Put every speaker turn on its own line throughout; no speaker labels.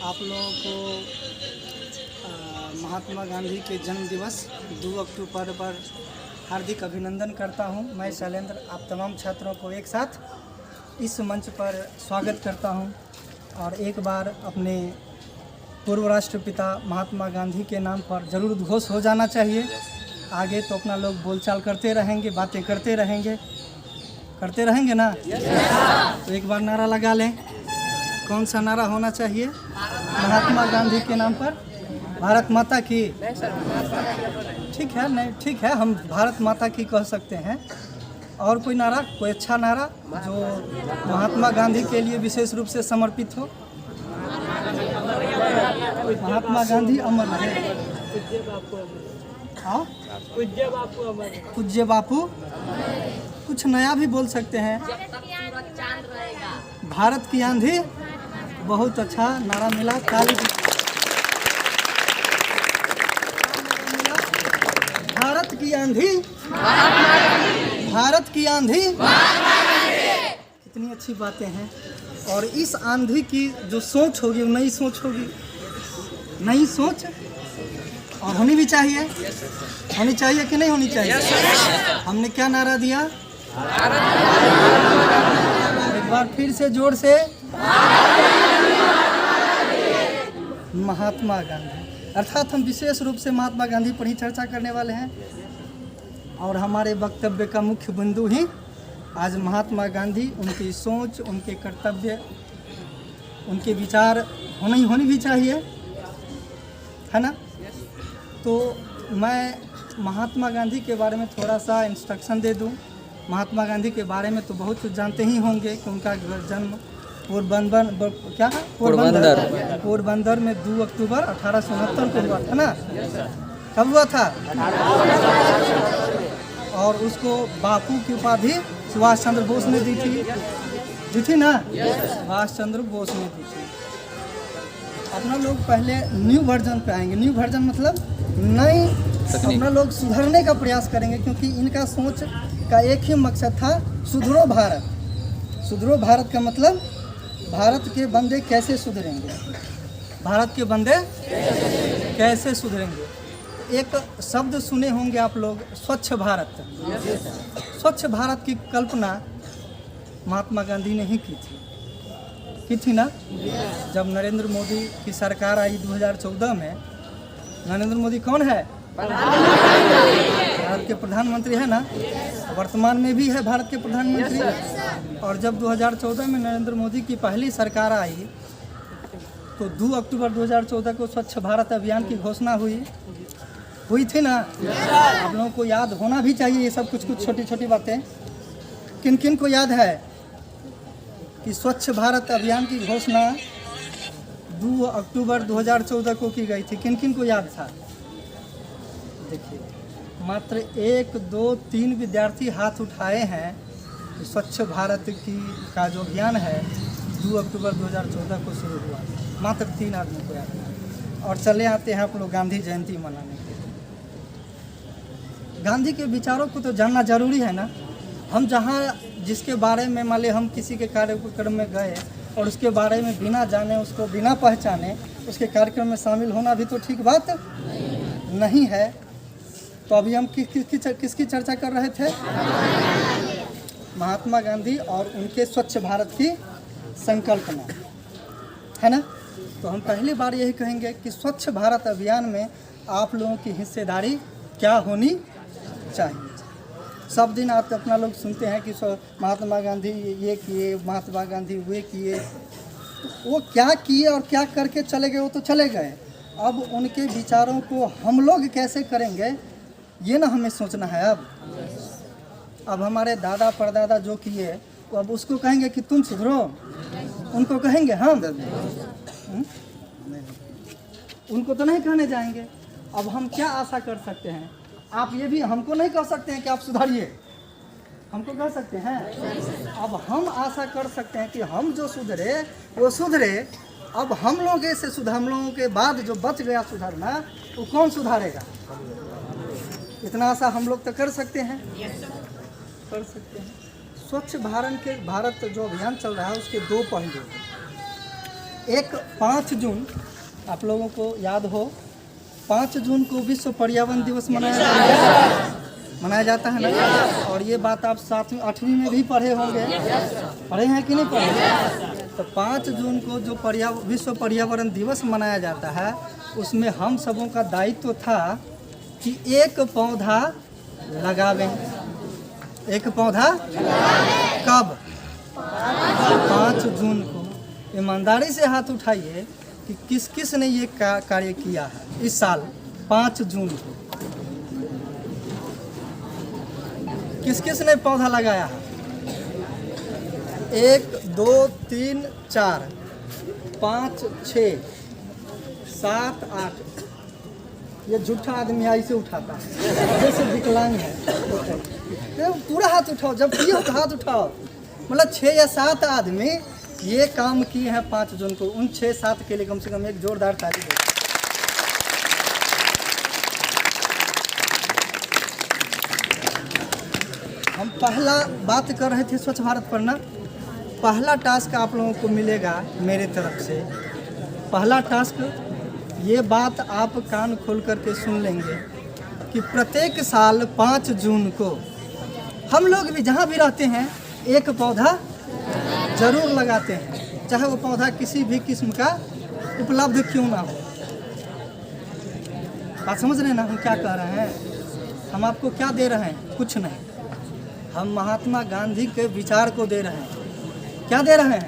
आप लोगों को महात्मा गांधी के जन्म दिवस 2 अक्टूबर पर हार्दिक अभिनंदन करता हूं। मैं शैलेंद्र आप तमाम छात्रों को एक साथ इस मंच पर स्वागत करता हूं और एक बार अपने पूर्व राष्ट्रपिता महात्मा गांधी के नाम पर ज़रूर उद्घोष हो जाना चाहिए। आगे तो अपना लोग बोलचाल करते रहेंगे, बातें करते रहेंगे ना। तो एक बार नारा लगा लें। कौन सा नारा होना चाहिए? महात्मा गांधी के नाम पर भारत माता की। ठीक है, नहीं ठीक है, हम भारत माता की कह सकते हैं। और कोई नारा, कोई अच्छा नारा जो महात्मा गांधी के लिए विशेष रूप से समर्पित हो। महात्मा गांधी अमर रहे। हाँ, पूज्य बापू। कुछ नया भी बोल सकते हैं। भारत की आंधी। बहुत अच्छा नारा मिला, ताली। भारत की आंधी, भारत की आंधी। कितनी अच्छी बातें हैं। और इस आंधी की जो सोच होगी वो नई सोच होगी, नई सोच। और होनी भी चाहिए, होनी चाहिए कि नहीं होनी चाहिए? हमने क्या नारा दिया? एक बार फिर से जोर से, महात्मा गांधी। अर्थात हम विशेष रूप से महात्मा गांधी पर ही चर्चा करने वाले हैं और हमारे वक्तव्य का मुख्य बिंदु ही आज महात्मा गांधी, उनकी सोच, उनके कर्तव्य, उनके विचार होनी भी चाहिए, है ना। तो मैं महात्मा गांधी के बारे में थोड़ा सा इंस्ट्रक्शन दे दूं। महात्मा गांधी के बारे में तो बहुत कुछ जानते ही होंगे कि उनका जन्म पोरबंदर में 2 अक्टूबर 1869 को हुआ था ना। कब हुआ था? और उसको बापू की उपाधि सुभाष चंद्र बोस ने दी थी ना। सुभाष चंद्र बोस ने दी थी। अपना लोग पहले न्यू वर्जन पे आएंगे। न्यू वर्जन मतलब नई। अपना लोग सुधरने का प्रयास करेंगे क्योंकि इनका सोच का एक ही मकसद था, सुधरो भारत। सुधरो भारत का मतलब भारत के बंदे कैसे सुधरेंगे, भारत के बंदे कैसे सुधरेंगे। एक शब्द सुने होंगे आप लोग, स्वच्छ भारत। स्वच्छ भारत की कल्पना महात्मा गांधी ने ही की थी ना। जब नरेंद्र मोदी की सरकार आई 2014 में, नरेंद्र मोदी कौन है? भारत के प्रधानमंत्री है ना। वर्तमान में भी है भारत के प्रधानमंत्री। और जब 2014 में नरेंद्र मोदी की पहली सरकार आई तो 2 अक्टूबर 2014 को स्वच्छ भारत अभियान की घोषणा हुई थी ना। आप लोगों को याद होना भी चाहिए ये सब कुछ छोटी छोटी बातें। किन किन को याद है कि स्वच्छ भारत अभियान की घोषणा 2 अक्टूबर 2014 को की गई थी? किन किन को याद था? देखिए, मात्र 1, 2, 3 विद्यार्थी हाथ उठाए हैं। स्वच्छ भारत का जो अभियान है 2 अक्टूबर 2014 को शुरू हुआ। मात्र 3 आदमी को याद है। और चले आते हैं आप लोग गांधी जयंती मनाने के लिए। गांधी के विचारों को तो जानना जरूरी है ना। हम जहाँ जिसके बारे में मान लें हम किसी के कार्यक्रम में गए और उसके बारे में बिना जाने, उसको बिना पहचाने उसके कार्यक्रम में शामिल होना भी तो ठीक बात नहीं है। तो अभी हम किसकी चर्चा कर रहे थे? महात्मा गांधी और उनके स्वच्छ भारत की संकल्पना, है ना। तो हम पहली बार यही कहेंगे कि स्वच्छ भारत अभियान में आप लोगों की हिस्सेदारी क्या होनी चाहिए। सब दिन आप अपना लोग सुनते हैं कि महात्मा गांधी ये किए, महात्मा गांधी वे किए। तो वो क्या किए और क्या करके चले गए वो तो चले गए। अब उनके विचारों को हम लोग कैसे करेंगे ये ना हमें सोचना है। अब हमारे दादा परदादा जो किए तो अब उसको कहेंगे कि तुम सुधरो, उनको कहेंगे हम? उनको तो नहीं कहने जाएंगे। अब हम क्या आशा कर सकते हैं? आप ये भी हमको नहीं कह सकते हैं कि आप सुधारिए, हमको कह सकते हैं। अब हम आशा कर सकते हैं कि हम जो सुधरे वो सुधरे। अब हम लोग ऐसे हम लोगों के बाद जो बच गया सुधरना वो कौन सुधारेगा? इतना आशा हम लोग तो कर सकते हैं, कर सकते हैं। स्वच्छ भारत जो अभियान चल रहा है उसके 2 पहलू हैं। एक 5 जून आप लोगों को याद हो, 5 जून को विश्व पर्यावरण दिवस मनाया जाता है ना। और ये बात आप 7वीं 8वीं में भी पढ़े होंगे, पढ़े हैं कि नहीं पढ़े? तो 5 जून को जो विश्व पर्यावरण दिवस मनाया जाता है, उसमें हम सबों का दायित्व था कि एक पौधा लगावें। एक पौधा कब? 5 जून को। ईमानदारी से हाथ उठाइए कि किस किस ने ये कार्य किया है इस साल 5 जून को। किस किस ने पौधा लगाया है? 1 2 3 4 5 6 7 8। ये झूठा आदमी ऐसे उठाता है जैसे विकलांग है। तो पूरा हाथ उठाओ, जब किए हो तो हाथ उठाओ। मतलब 6 या 7 आदमी ये काम किए हैं 5 जून को। उन 6-7 के लिए कम से कम एक जोरदार ताली दो। हम पहला बात कर रहे थे स्वच्छ भारत पर ना। पहला टास्क आप लोगों को मिलेगा मेरे तरफ से। पहला टास्क, ये बात आप कान खोल करके सुन लेंगे कि प्रत्येक साल 5 जून को हम लोग भी जहाँ भी रहते हैं एक पौधा जरूर लगाते हैं, चाहे वो पौधा किसी भी किस्म का उपलब्ध क्यों ना हो। बात समझ रहे हैं ना हम क्या कह रहे हैं? हम आपको क्या दे रहे हैं? कुछ नहीं, हम महात्मा गांधी के विचार को दे रहे हैं। क्या दे रहे हैं?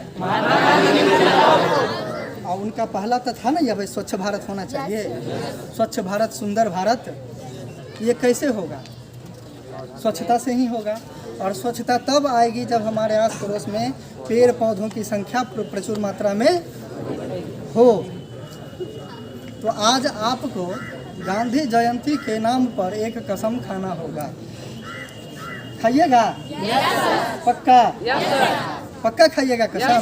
और उनका पहला तो था ना, ये भाई स्वच्छ भारत होना चाहिए, स्वच्छ भारत सुंदर भारत। ये कैसे होगा? स्वच्छता से ही होगा। और स्वच्छता तब आएगी जब हमारे आस पड़ोस में पेड़ पौधों की संख्या प्रचुर मात्रा में हो। तो आज आपको गांधी जयंती के नाम पर एक कसम खाना होगा। खाइएगा? पक्का? पक्का खाइएगा कसम?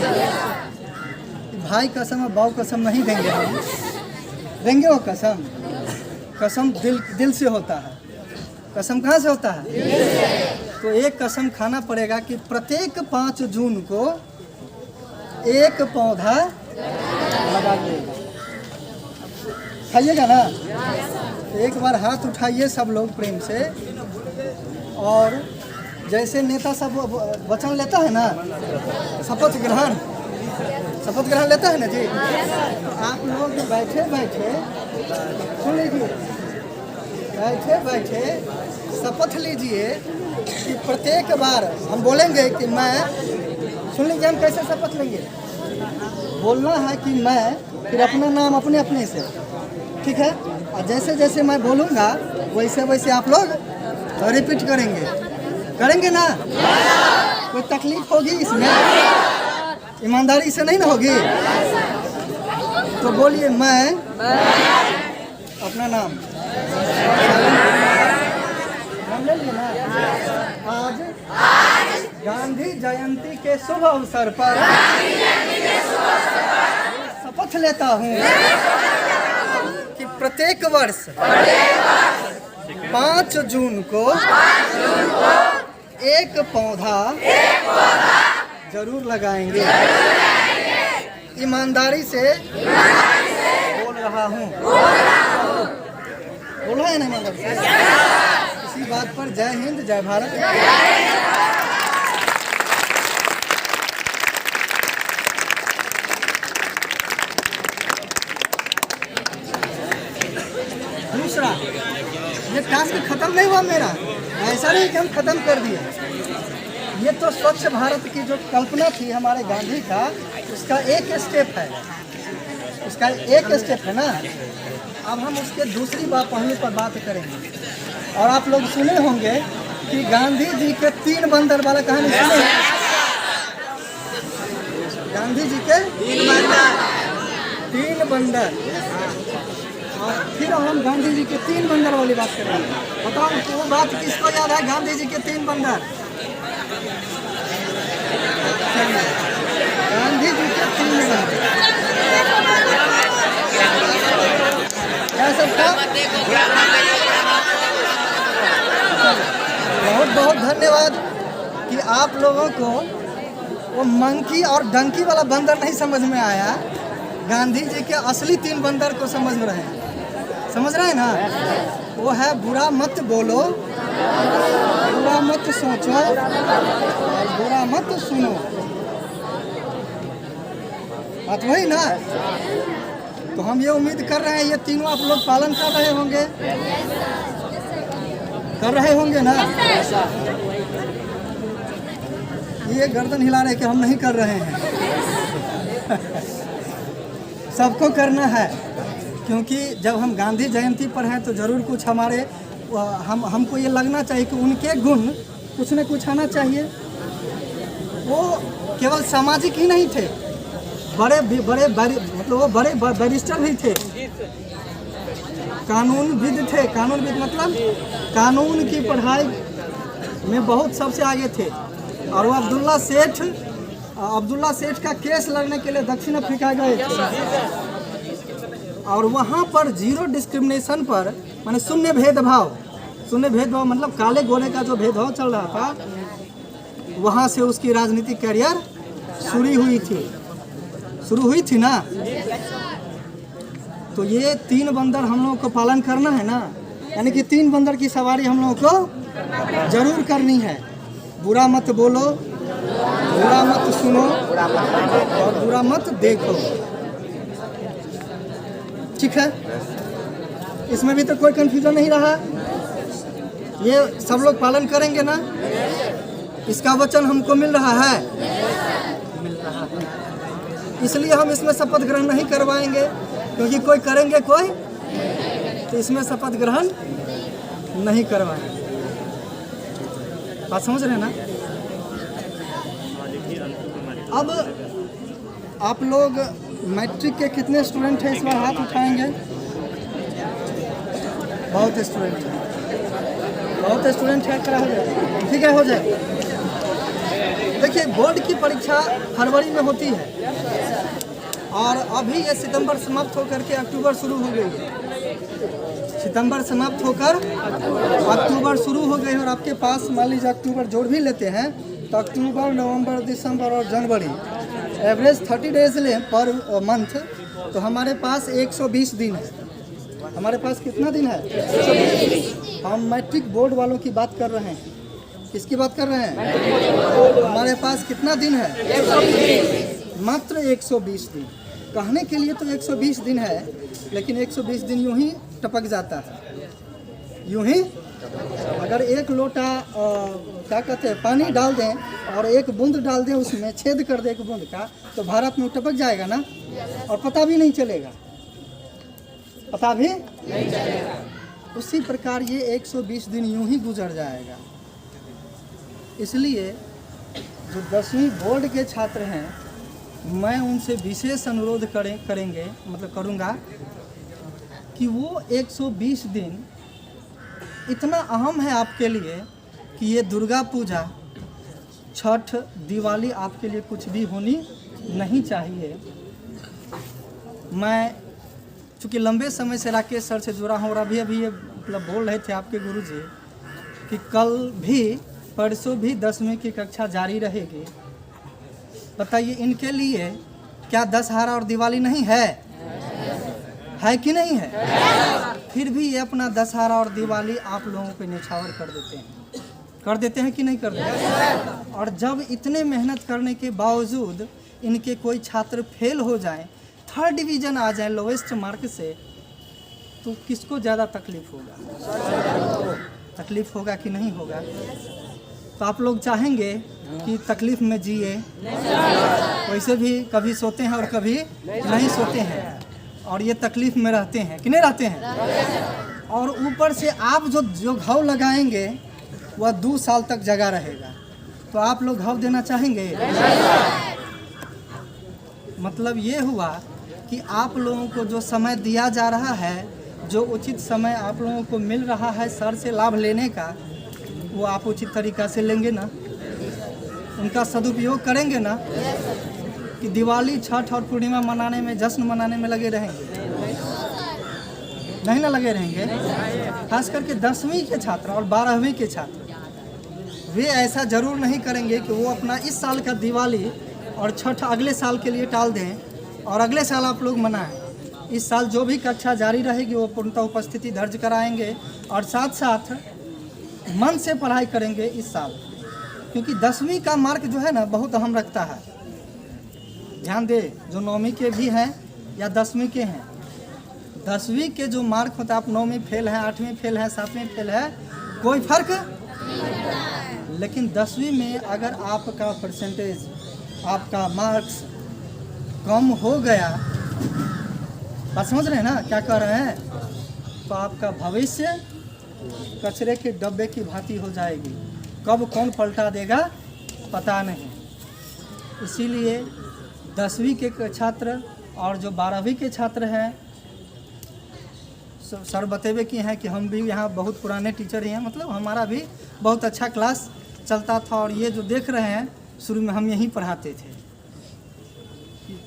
भाई कसम और बाऊ कसम नहीं देंगे हम, देंगे वो कसम। कसम दिल से होता है। कसम कहाँ से होता है? तो एक कसम खाना पड़ेगा कि प्रत्येक 5 जून को एक पौधा लगा देगा। खाइएगा ना? एक बार हाथ उठाइए सब लोग प्रेम से। और जैसे नेता सब वचन लेता है ना, शपथ ग्रहण लेता है ना जी, तो आप लोग बैठे बैठे सुन लीजिए, बैठे बैठे शपथ लीजिए कि प्रत्येक बार हम बोलेंगे कि मैं, सुन लीजिए हम कैसे शपथ लेंगे। बोलना है कि मैं, फिर अपना नाम अपने अपने से, ठीक है? और जैसे जैसे मैं बोलूँगा वैसे वैसे आप लोग रिपीट करेंगे ना? कोई तकलीफ होगी इसमें? ईमानदारी से नहीं ना होगी? तो बोलिए, मैं अपना नाम ले लिए ना। आज गांधी जयंती के शुभ अवसर पर शपथ लेता हूँ कि प्रत्येक वर्ष 5 जून को एक पौधा जरूर लगाएंगे। ईमानदारी से बोल रहा हूँ। बोल रहा है ना ईमानदारी से? इसी बात पर जय हिंद, जय भारत। दूसरा, ये टास्क खत्म नहीं हुआ मेरा। ऐसा नहीं कि हम खत्म कर दिए। ये तो स्वच्छ भारत की जो कल्पना थी हमारे गांधी का, उसका एक स्टेप है ना। अब हम उसके दूसरी पहलू पर बात करेंगे। और आप लोग सुने होंगे कि गांधी जी के 3 बंदर वाला कहानी सुने? गांधी जी के 3 बंदर। और फिर हम गांधी जी के 3 बंदर वाली बात करेंगे। बताओ वो बात किसको याद है? गांधी जी के 3 बंदर। गांधी जी के 3 बंदर क्या सब था? बहुत बहुत धन्यवाद कि आप लोगों को वो मंकी और डंकी वाला बंदर नहीं समझ में आया। गांधी जी के असली 3 बंदर को समझ रहे हैं, समझ रहे हैं ना? वो है बुरा मत बोलो, बुरा मत सोचो और बुरा मत सुनो। बात वही ना? तो हम ये उम्मीद कर रहे हैं ये तीनों आप लोग पालन कर रहे होंगे, कर रहे होंगे ना? ये गर्दन हिला रहे कि हम नहीं कर रहे हैं। सबको करना है, क्योंकि जब हम गांधी जयंती पर हैं तो ज़रूर कुछ हमारे हमको ये लगना चाहिए कि उनके गुण कुछ न कुछ आना चाहिए। वो केवल सामाजिक ही नहीं थे, बड़े मतलब वो बड़े बैरिस्टर भी थे, कानूनविद थे। कानूनविद मतलब कानून की पढ़ाई में बहुत सबसे आगे थे। और वो अब्दुल्ला सेठ का केस लड़ने के लिए दक्षिण अफ्रीका गए थे, और वहाँ पर जीरो डिस्क्रिमिनेशन पर, माने शून्य भेदभाव मतलब काले गोरे का जो भेदभाव चल रहा था, वहाँ से उसकी राजनीतिक करियर शुरू हुई थी ना। तो ये 3 बंदर हम लोगों को पालन करना है ना, यानी कि 3 बंदर की सवारी हम लोगों को जरूर करनी है। बुरा मत बोलो, बुरा मत सुनो और बुरा मत देखो, ठीक है? इसमें भी तो कोई कंफ्यूजन नहीं रहा। ये सब लोग पालन करेंगे ना? इसका वचन हमको मिल रहा है, इसलिए हम इसमें शपथ ग्रहण नहीं करवाएंगे, क्योंकि कोई करेंगे कोई तो इसमें शपथ ग्रहण नहीं करवाएंगे। बात समझ रहे हैं ना? अब आप लोग मैट्रिक के कितने स्टूडेंट हैं इस बार हाथ उठाएंगे? बहुत स्टूडेंट है, खड़ा हो जाए, ठीक है, हो जाए। देखिए, बोर्ड की परीक्षा फरवरी में होती है और अभी ये सितंबर समाप्त होकर के अक्टूबर शुरू हो गई है। सितंबर समाप्त होकर अक्टूबर शुरू हो गई है, और आपके पास मान लीजिए अक्टूबर जोड़ भी लेते हैं तो अक्टूबर, नवंबर, दिसंबर और जनवरी, एवरेज 30 डेज लें पर मंथ, तो हमारे पास 120 दिन है। हमारे पास कितना दिन है? 120। हम मैट्रिक बोर्ड वालों की बात कर रहे हैं। किसकी बात कर रहे हैं? हमारे पास कितना दिन है? 120। मात्र 120 दिन। कहने के लिए तो 120 दिन है, लेकिन 120 दिन यूं ही टपक जाता है, यूं ही। अगर 1 लोटा क्या कहते हैं पानी डाल दें और 1 बूंद डाल दें, उसमें छेद कर दे 1 बूंद का, तो भारत में टपक जाएगा ना, और पता भी नहीं चलेगा, पता भी नहीं चलेगा। उसी प्रकार ये 120 दिन यूं ही गुजर जाएगा। इसलिए जो 10वीं बोर्ड के छात्र हैं, मैं उनसे विशेष अनुरोध करूंगा कि वो 120 दिन इतना अहम है आपके लिए कि ये दुर्गा पूजा, छठ, दिवाली आपके लिए कुछ भी होनी नहीं चाहिए। मैं चूँकि लंबे समय से राकेश सर से जुड़ा हूँ, और अभी ये मतलब बोल रहे थे आपके गुरुजी कि कल भी परसों भी 10वीं की कक्षा जारी रहेगी। बताइए, इनके लिए क्या दशहरा और दिवाली नहीं है? है कि नहीं है? फिर भी ये अपना दशहरा और दिवाली आप लोगों पे निछावर कर देते हैं कि नहीं कर देते? और जब इतने मेहनत करने के बावजूद इनके कोई छात्र फेल हो जाएं, 3rd डिवीज़न आ जाए लोवेस्ट मार्क से, तो किसको ज़्यादा तकलीफ होगा? तकलीफ होगा कि नहीं होगा? तो आप लोग चाहेंगे कि तकलीफ में जिए, वैसे भी कभी सोते हैं और कभी नहीं सोते हैं, और ये तकलीफ में रहते हैं कि नहीं रहते हैं? और ऊपर से आप जो घाव लगाएंगे वह 2 साल तक जगा रहेगा। तो आप लोग घाव देना चाहेंगे? मतलब ये हुआ कि आप लोगों को जो समय दिया जा रहा है, जो उचित समय आप लोगों को मिल रहा है सर से लाभ लेने का, वो आप उचित तरीक़ा से लेंगे ना, उनका सदुपयोग करेंगे ना, कि दिवाली, छठ और पूर्णिमा मनाने में, जश्न मनाने में लगे रहेंगे? नहीं ना लगे रहेंगे। खास करके 10वीं के छात्र और 12वीं के छात्र, वे ऐसा जरूर नहीं करेंगे कि वो अपना इस साल का दिवाली और छठ अगले साल के लिए टाल दें और अगले साल आप लोग मनाएं। इस साल जो भी कक्षा जारी रहेगी वो पूर्णतः उपस्थिति दर्ज कराएंगे और साथ साथ मन से पढ़ाई करेंगे इस साल, क्योंकि 10वीं का मार्क जो है ना बहुत अहम रखता है। ध्यान दे, जो 9वीं के भी हैं या 10वीं के हैं, 10वीं के जो मार्क होता है, आप 9वीं फेल है, 8वीं फेल है, 7वीं फेल है, कोई फर्क नहीं। लेकिन 10वीं में अगर आपका परसेंटेज, आपका मार्क्स कम हो गया, बात समझ रहे हैं ना क्या कह रहे हैं, तो आपका भविष्य कचरे के डब्बे की भांति हो जाएगी। कब कौन पलटा देगा पता नहीं। इसीलिए 10वीं के छात्र और जो 12वीं के छात्र हैं, सर बतेबे किए हैं कि हम भी यहाँ बहुत पुराने टीचर ही हैं, मतलब हमारा भी बहुत अच्छा क्लास चलता था। और ये जो देख रहे हैं, शुरू में हम यहीं पढ़ाते थे।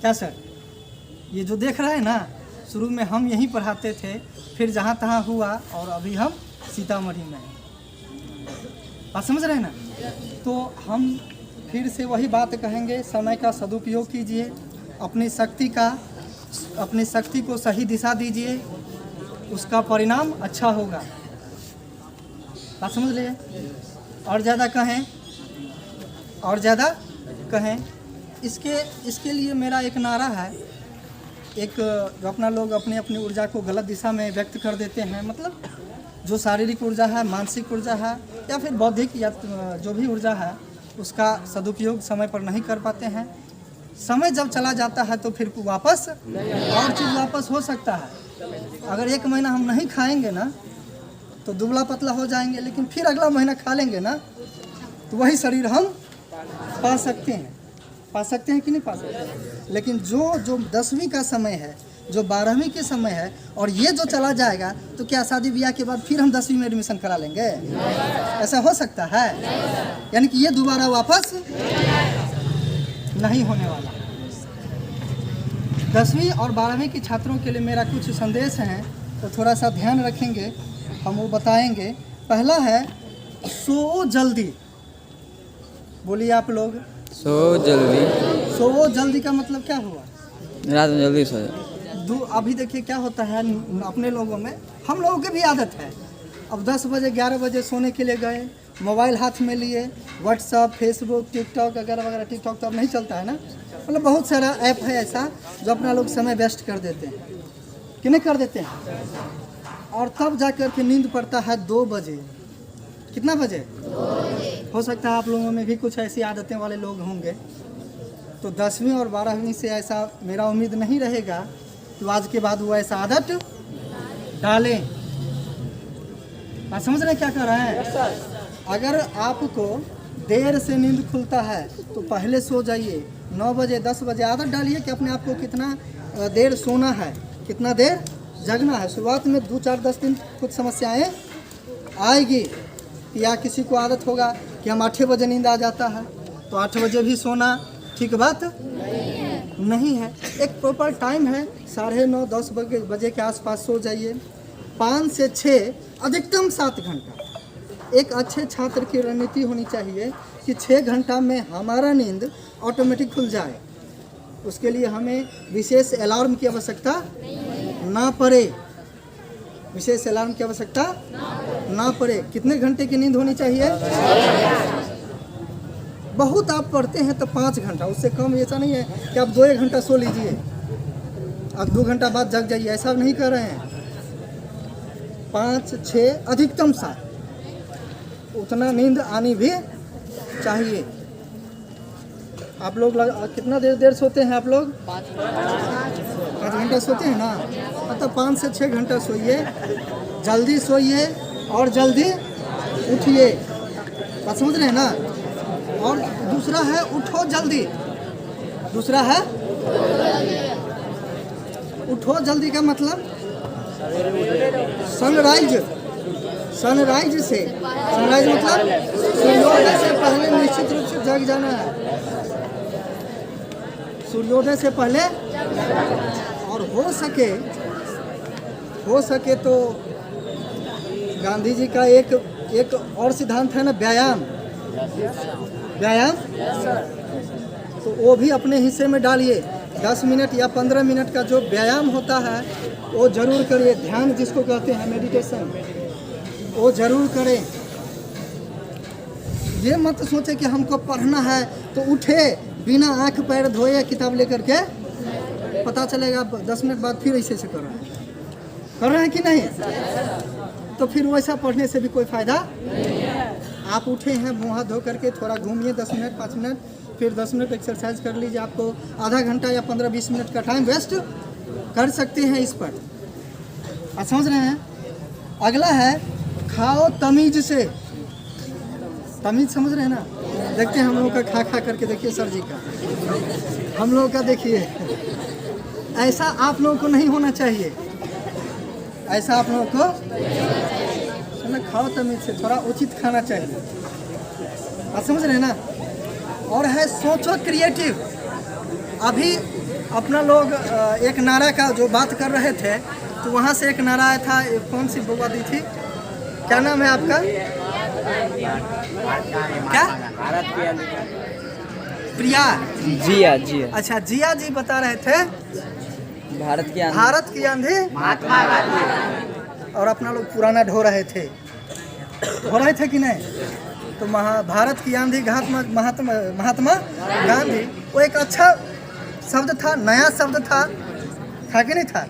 क्या सर, ये जो देख रहे हैं ना, शुरू में हम यहीं पढ़ाते थे, फिर जहाँ तहाँ हुआ और अभी हम सीतामढ़ी में हैं। बात समझ रहे हैं ना। तो हम फिर से वही बात कहेंगे, समय का सदुपयोग कीजिए, अपनी शक्ति को सही दिशा दीजिए, उसका परिणाम अच्छा होगा। बात समझ लिए। और ज़्यादा कहें इसके लिए मेरा एक नारा है। एक जो अपना लोग अपनी अपनी ऊर्जा को गलत दिशा में व्यक्त कर देते हैं, मतलब जो शारीरिक ऊर्जा है, मानसिक ऊर्जा है या फिर बौद्धिक या जो भी ऊर्जा है, उसका सदुपयोग समय पर नहीं कर पाते हैं। समय जब चला जाता है तो फिर वापस और चीज़ वापस हो सकता है। अगर 1 महीना हम नहीं खाएंगे ना तो दुबला पतला हो जाएंगे, लेकिन फिर अगला महीना खा लेंगे ना तो वही शरीर हम पा सकते हैं कि नहीं पा सकते। लेकिन जो 10वीं का समय है, जो 12वीं के समय है, और ये जो चला जाएगा, तो क्या शादी ब्याह के बाद फिर हम 10वीं में एडमिशन करा लेंगे? ऐसा हो सकता है? यानी कि ये दोबारा वापस नहीं होने वाला। 10वीं और 12वीं के छात्रों के लिए मेरा कुछ संदेश हैं, तो थोड़ा सा ध्यान रखेंगे, हम वो बताएंगे। पहला है सो जल्दी। बोलिए आप लोग।
सो जल्दी
का मतलब क्या हुआ?
रात में जल्दी सो जाओ।
अभी देखिए क्या होता है अपने लोगों में, हम लोगों की भी आदत है। अब 10 बजे 11 बजे सोने के लिए गए, मोबाइल हाथ में लिए, व्हाट्सअप, फेसबुक, टिकटॉक वगैरह वगैरह। टिकटॉक तो अब नहीं चलता है ना, मतलब बहुत सारा ऐप है ऐसा जो अपना लोग समय वेस्ट कर देते हैं कि नहीं कर देते हैं। और तब जा कर के नींद पड़ता है 2 बजे। कितना बजे? 2 बजे। हो सकता है आप लोगों में भी कुछ ऐसी आदतें वाले लोग होंगे। तो 10वीं और 12वीं से ऐसा मेरा उम्मीद नहीं रहेगा, तो आज के बाद वो ऐसा आदत डालें। बात समझ रहे हैं क्या कर रहे हैं? अगर आपको देर से नींद खुलता है तो पहले सो जाइए। 9 बजे 10 बजे आदत डालिए कि अपने आप को कितना देर सोना है, कितना देर जगना है। शुरुआत में 2 4 10 दिन कुछ समस्याएं आएगी, या किसी को आदत होगा कि हम 8 बजे नींद आ जाता है, तो 8 बजे भी सोना ठीक बात नहीं है। एक प्रॉपर टाइम है, 9:30 10 बजे के आसपास सो जाइए। 5 से 6 अधिकतम 7 घंटा। एक अच्छे छात्र की रणनीति होनी चाहिए कि 6 घंटा में हमारा नींद ऑटोमेटिक खुल जाए। उसके लिए हमें विशेष अलार्म की आवश्यकता ना पड़े। विशेष अलार्म की आवश्यकता ना पड़े। कितने घंटे की नींद होनी चाहिए? बहुत आप पढ़ते हैं तो 5 घंटा, उससे कम। ऐसा नहीं है कि आप 2 घंटा सो लीजिए, आप 2 घंटा बाद जग जाइए, ऐसा नहीं कर रहे हैं। 5 6 अधिकतम 7, उतना नींद आनी भी चाहिए। आप लोग कितना देर सोते हैं आप लोग? 5 घंटा सोते हैं ना, मतलब 5 से 6 घंटा सोइए। जल्दी सोइए और जल्दी उठिए। बात समझ रहे हैं ना। और दूसरा है उठो जल्दी। दूसरा है उठो जल्दी का मतलब सनराइज मतलब सूर्योदय से पहले निश्चित रूप से जग जाना है। सूर्योदय से पहले। और हो सके तो गांधी जी का एक और सिद्धांत है ना, व्यायाम। तो वो भी अपने हिस्से में डालिए। 10 मिनट या 15 मिनट का जो व्यायाम होता है वो ज़रूर करिए। ध्यान जिसको कहते हैं, मेडिटेशन, वो ज़रूर करें। ये मत सोचे कि हमको पढ़ना है तो उठे बिना आँख पैर धोए किताब लेकर के, पता चलेगा 10 मिनट बाद फिर ऐसे कर रहे हैं कि नहीं, तो फिर वैसा पढ़ने से भी कोई फ़ायदा। आप उठे हैं, मुँह हाथ धो करके थोड़ा घूमिए 10 मिनट 5 मिनट, फिर 10 मिनट एक्सरसाइज कर लीजिए। आपको आधा घंटा या 15-20 मिनट का टाइम वेस्ट कर सकते हैं इस पर। आप समझ रहे हैं। अगला है खाओ तमीज से। तमीज समझ रहे हैं ना। देखते हैं हम लोगों का खा करके, देखिए सर जी का, हम लोगों का देखिए। ऐसा आप लोगों को नहीं होना चाहिए, ऐसा आप लोगों को खाओ तमीज से, थोड़ा उचित खाना चाहिए। आप समझ रहे हैं ना। और है सोचो क्रिएटिव। अभी अपना लोग एक नारा का जो बात कर रहे थे, तो वहाँ से एक नारा आया था, कौन सी बुआ दी थी, क्या नाम है आपका, क्या, प्रिया,
जिया।
अच्छा जिया जी बता रहे थे
भारत की
आंधी और अपना लोग पुराना ढो रहे थे कि नहीं। तो भारत की आंधी महात्मा गांधी, वो एक अच्छा शब्द था, नया शब्द था कि नहीं था।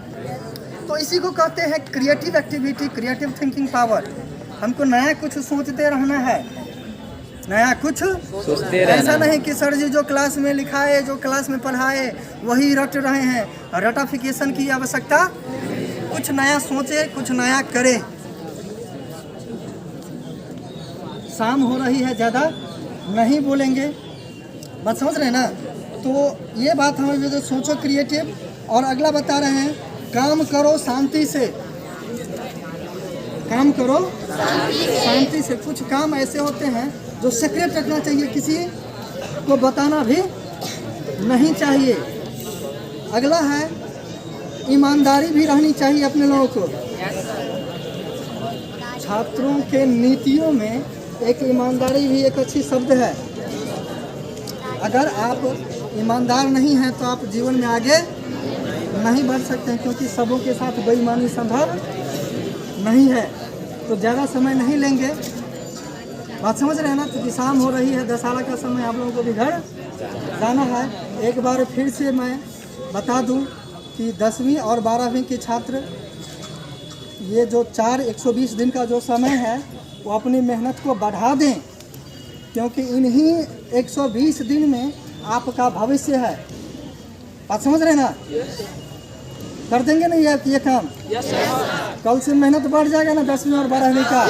तो इसी को कहते हैं creative activity, creative thinking power. हमको नया कुछ सोचते रहना है, नया कुछ सोचते रहना। ऐसा नहीं कि सर जी जो क्लास में लिखाए, जो क्लास में पढ़ाए वही रट रहे हैं। रटाफिकेशन की आवश्यकता, कुछ नया सोचे, कुछ नया करें। शाम हो रही है, ज़्यादा नहीं बोलेंगे, बात समझ रहे हैं ना। तो ये बात हमें जो सोचो क्रिएटिव। और अगला बता रहे हैं काम करो शांति से। काम करो शांति से। कुछ काम ऐसे होते हैं जो सीक्रेट रखना चाहिए, किसी को बताना भी नहीं चाहिए। अगला है ईमानदारी भी रहनी चाहिए अपने लोगों को। छात्रों के नीतियों में एक ईमानदारी भी एक अच्छी शब्द है। अगर आप ईमानदार नहीं हैं तो आप जीवन में आगे नहीं बढ़ सकते हैं, क्योंकि सबों के साथ बेईमानी संभव नहीं है। तो ज़्यादा समय नहीं लेंगे, बात समझ रहे हैं ना। क्योंकि शाम हो रही है, दशहरा का समय, आप लोगों को भी घर जाना है। एक बार फिर से मैं बता दूं कि 10वीं और 12वीं के छात्र, ये जो 120 दिन का जो समय है वो अपनी मेहनत को बढ़ा दें, क्योंकि इन्हीं 120 दिन में आपका भविष्य है। बात समझ रहे हैं ना। कर देंगे ना ये काम। कल से मेहनत बढ़ जाएगा ना 10वीं और 12वीं का।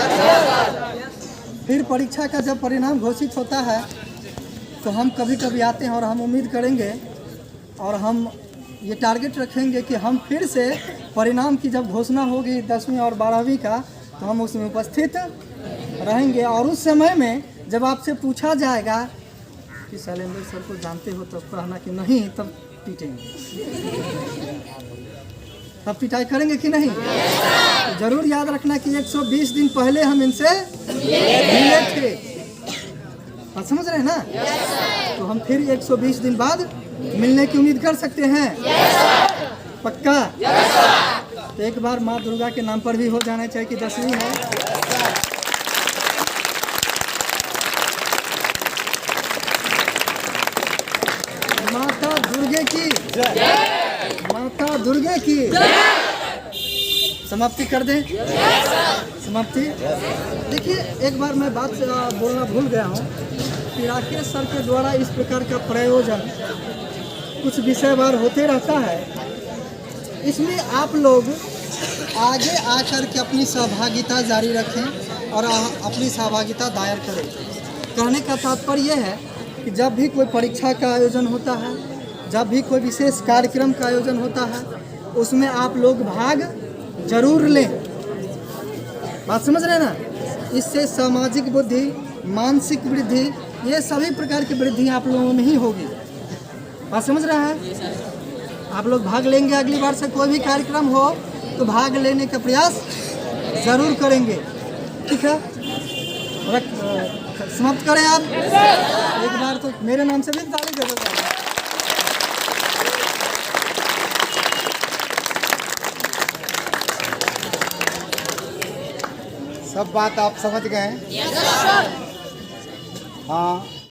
फिर परीक्षा का जब परिणाम घोषित होता है तो हम कभी कभी आते हैं और हम उम्मीद करेंगे और हम ये टारगेट रखेंगे कि हम फिर से परिणाम की जब घोषणा होगी 10वीं और 12वीं का, तो हम उसमें उपस्थित रहेंगे। और उस समय में जब आपसे पूछा जाएगा कि शैलेंद्र सर को जानते हो, तब कहना कि नहीं, तब पीटेंगे। तब पिटाई करेंगे कि नहीं। तो जरूर याद रखना कि 120 दिन पहले हम इनसे मिले थे। आप समझ रहे हैं ना। तो हम फिर 120 दिन बाद मिलने की उम्मीद कर सकते हैं। पक्का। तो एक बार माँ दुर्गा के नाम पर भी हो जाना चाहिए कि 10वीं है। माता दुर्गे की जय। माता दुर्गे की समाप्ति कर दें। समाप्ति। देखिए एक बार मैं बात बोलना भूल गया हूँ कि राकेश सर के द्वारा इस प्रकार का प्रयोजन कुछ विषयवार होते रहता है। इसमें आप लोग आगे आकर के अपनी सहभागिता जारी रखें और अपनी सहभागिता दायर करें। कहने का तात्पर्य यह है कि जब भी कोई परीक्षा का आयोजन होता है, जब भी कोई विशेष कार्यक्रम का आयोजन होता है, उसमें आप लोग भाग जरूर लें। बात समझ रहे हैं ना। इससे सामाजिक बुद्धि, मानसिक वृद्धि, ये सभी प्रकार की वृद्धि आप लोगों में ही होगी। बात समझ रहे हैं। आप लोग भाग लेंगे। अगली बार से कोई भी कार्यक्रम हो तो भाग लेने का प्रयास जरूर करेंगे। ठीक है। समाप्त करें आप। एक बार तो मेरे नाम से भी ताली दे दो।
सब बात आप समझ गए हैं? हाँ।